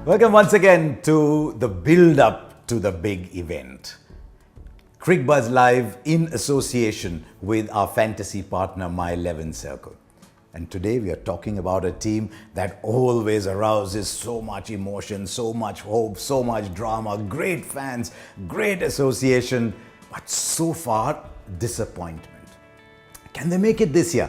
Welcome once again to the build-up to the big event. CricBuzz Live in association with our fantasy partner My 11 Circle. And today we are talking about a team that always arouses so much emotion, so much hope, so much drama, great fans, great association, but so far disappointment. Can they make it this year?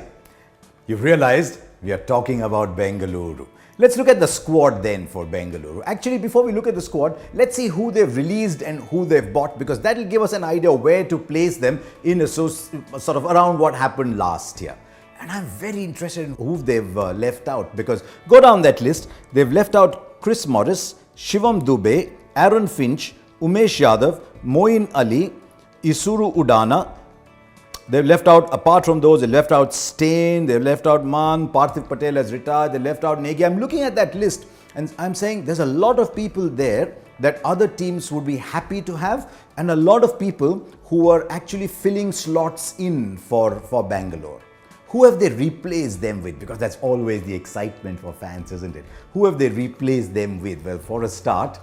You've realized we are talking about Bengaluru. Let's look at the squad then for Bengaluru. Actually, before we look at the squad, let's see who they've released and who they've bought, because that will give us an idea where to place them in a sort of around what happened last year. And I'm very interested in who they've left out, because go down that list. They've left out Chris Morris, Shivam Dube, Aaron Finch, Umesh Yadav, Moeen Ali, Isuru Udana. They've left out, apart from those, they left out Stain, they've left out Man, Parthiv Patel has retired, they left out Negi. I'm looking at that list and I'm saying there's a lot of people there that other teams would be happy to have, and a lot of people who are actually filling slots in for Bangalore. Who have they replaced them with? Because that's always the excitement for fans, isn't it? Who have they replaced them with? Well, for a start,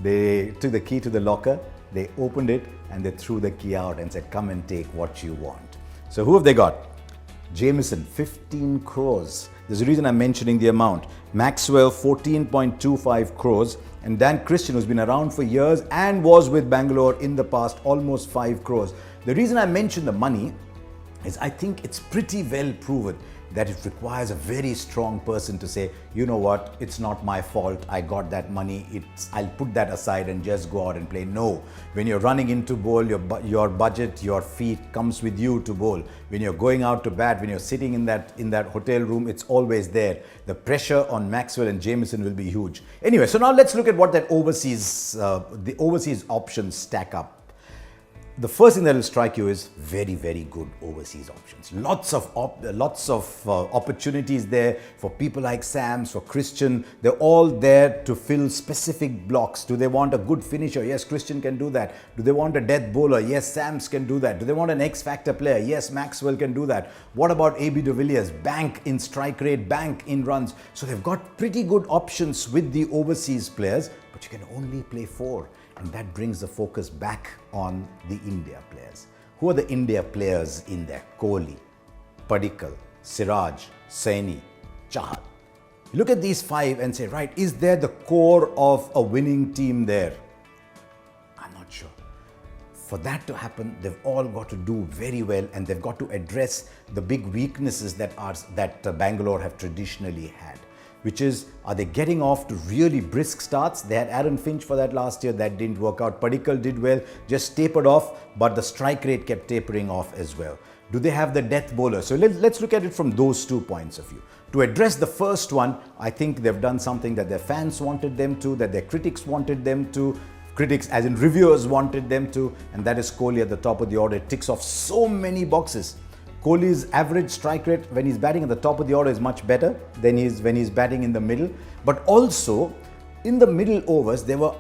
they took the key to the locker, they opened it and they threw the key out and said, come and take what you want. So who have they got? Jamieson, 15 crores. There's a reason I'm mentioning the amount. Maxwell, 14.25 crores. And Dan Christian, who's been around for years and was with Bangalore in the past, almost 5 crores. The reason I mention the money is I think it's pretty well proven that it requires a very strong person to say, you know what, it's not my fault, I got that money, I'll put that aside and just go out and play. No, when you're running into bowl, your budget, your feet comes with you to bowl. When you're going out to bat, when you're sitting in that hotel room, it's always there. The pressure on Maxwell and Jamieson will be huge. Anyway, so now let's look at what that the overseas options stack up. The first thing that will strike you is very, very good overseas options. Lots of opportunities there for people like Sams, for Christian. They're all there to fill specific blocks. Do they want a good finisher? Yes, Christian can do that. Do they want a death bowler? Yes, Sams can do that. Do they want an X-factor player? Yes, Maxwell can do that. What about AB de Villiers? Bank in strike rate, bank in runs. So they've got pretty good options with the overseas players, but you can only play 4. And that brings the focus back on the India players. Who are the India players in there? Kohli, Padikkal, Siraj, Saini, Chahal. You look at these 5 and say, right, is there the core of a winning team there? I'm not sure. For that to happen, they've all got to do very well, and they've got to address the big weaknesses that Bangalore have traditionally had. Which is, are they getting off to really brisk starts? They had Aaron Finch for that last year, that didn't work out. Padikkal did well, just tapered off, but the strike rate kept tapering off as well. Do they have the death bowler? So let's look at it from those 2 points of view. To address the first one, I think they've done something that their fans wanted them to, that their critics wanted them to, critics as in reviewers wanted them to, and that is Kohli at the top of the order. It ticks off so many boxes. Kohli's average strike rate when he's batting at the top of the order is much better than when he's batting in the middle. But also, in the middle overs, they were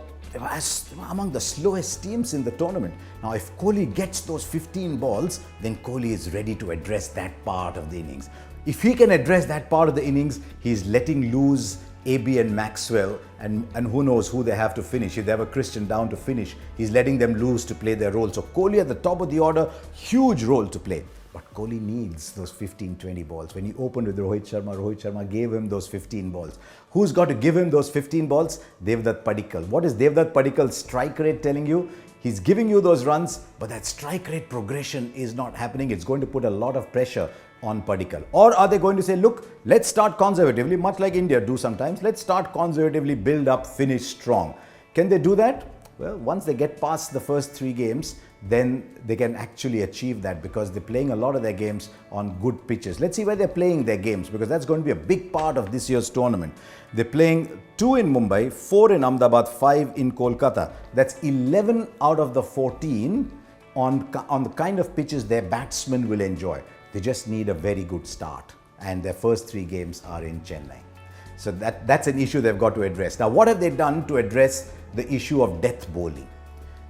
among the slowest teams in the tournament. Now, if Kohli gets those 15 balls, then Kohli is ready to address that part of the innings. If he can address that part of the innings, he's letting loose AB and Maxwell, and who knows who they have to finish. If they have a Christian down to finish, he's letting them loose to play their role. So Kohli at the top of the order, huge role to play. But Kohli needs those 15-20 balls. When he opened with Rohit Sharma gave him those 15 balls. Who's got to give him those 15 balls? Devdutt Padikkal. What is Devdutt Padikkal's strike rate telling you? He's giving you those runs, but that strike rate progression is not happening. It's going to put a lot of pressure on Padikkal. Or are they going to say, look, let's start conservatively, much like India do sometimes. Let's start conservatively, build up, finish strong. Can they do that? Well, once they get past the first 3 games, then they can actually achieve that, because they're playing a lot of their games on good pitches. Let's see where they're playing their games, because that's going to be a big part of this year's tournament. They're playing 2 in Mumbai, 4 in Ahmedabad, 5 in Kolkata. That's 11 out of the 14 on the kind of pitches their batsmen will enjoy. They just need a very good start, and their first 3 games are in Chennai. So that's an issue they've got to address. Now, what have they done to address the issue of death bowling?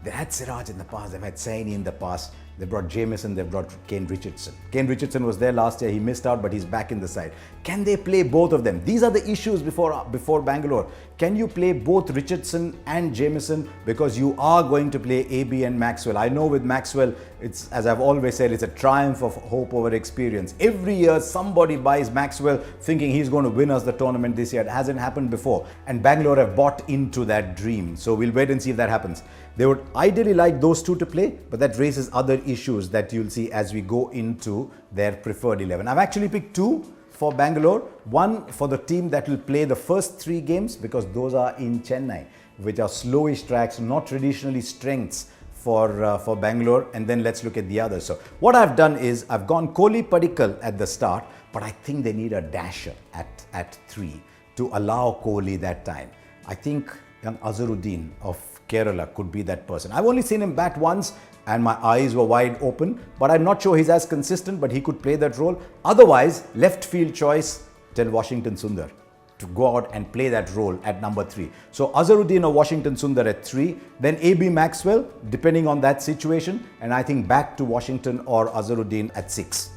They had Siraj in the past, they've had Saini in the past. They brought Jamieson, they brought Kane Richardson. Kane Richardson was there last year, he missed out, but he's back in the side. Can they play both of them? These are the issues before Bangalore. Can you play both Richardson and Jamieson? Because you are going to play AB and Maxwell. I know with Maxwell, it's, as I've always said, it's a triumph of hope over experience. Every year somebody buys Maxwell thinking he's going to win us the tournament this year. It hasn't happened before. And Bangalore have bought into that dream. So we'll wait and see if that happens. They would ideally like those two to play, but that raises other issues that you'll see as we go into their preferred 11. I've actually picked two for Bangalore. One for the team that will play the first 3 games, because those are in Chennai, which are slowish tracks, not traditionally strengths for Bangalore. And then let's look at the others. So what I've done is I've gone Kohli Padikkal at the start, but I think they need a dasher at 3 to allow Kohli that time. I think young Azharuddin of Kerala could be that person. I've only seen him bat once and my eyes were wide open, but I'm not sure he's as consistent, but he could play that role. Otherwise, left field choice, tell Washington Sundar to go out and play that role at number 3. So Azharuddin or Washington Sundar at 3, then AB Maxwell, depending on that situation, and I think back to Washington or Azharuddin at 6.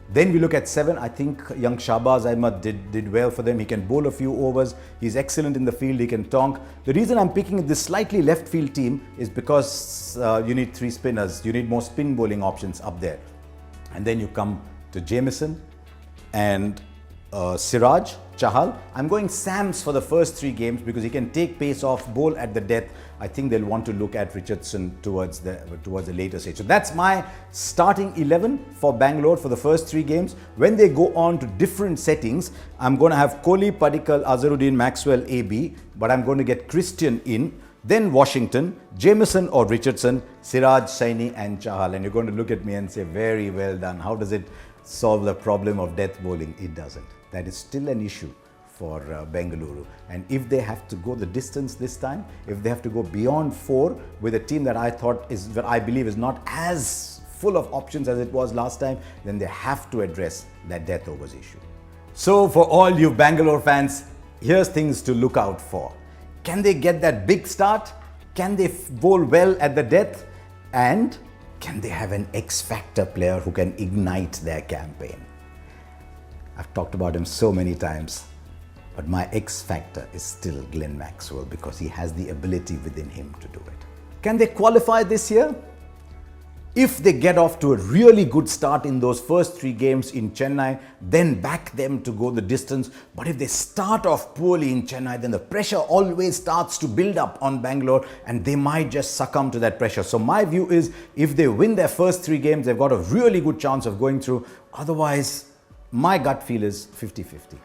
Then we look at 7. I think young Shahbaz Ahmed did well for them. He can bowl a few overs. He's excellent in the field. He can tonk. The reason I'm picking this slightly left field team is because you need 3 spinners. You need more spin bowling options up there. And then you come to Jamieson and Siraj, Chahal. I'm going Sams for the first 3 games because he can take pace off, bowl at the death. I think they'll want to look at Richardson towards the later stage. So that's my starting 11 for Bangalore for the first 3 games. When they go on to different settings, I'm going to have Kohli, Padikkal, Azharuddin, Maxwell, AB, but I'm going to get Christian in. Then Washington, Jamieson or Richardson, Siraj, Saini and Chahal. And you're going to look at me and say, very well done. How does it solve the problem of death bowling? It doesn't. That is still an issue for Bengaluru. And if they have to go the distance this time, if they have to go beyond 4 with a team that I believe is not as full of options as it was last time, then they have to address that death overs issue. So for all you Bangalore fans, here's things to look out for. Can they get that big start? Can they bowl well at the death? And can they have an X-factor player who can ignite their campaign? I've talked about him so many times, but my X factor is still Glenn Maxwell because he has the ability within him to do it. Can they qualify this year? If they get off to a really good start in those first 3 games in Chennai, then back them to go the distance. But if they start off poorly in Chennai, then the pressure always starts to build up on Bangalore and they might just succumb to that pressure. So my view is if they win their first 3 games, they've got a really good chance of going through. Otherwise, my gut feel is 50-50.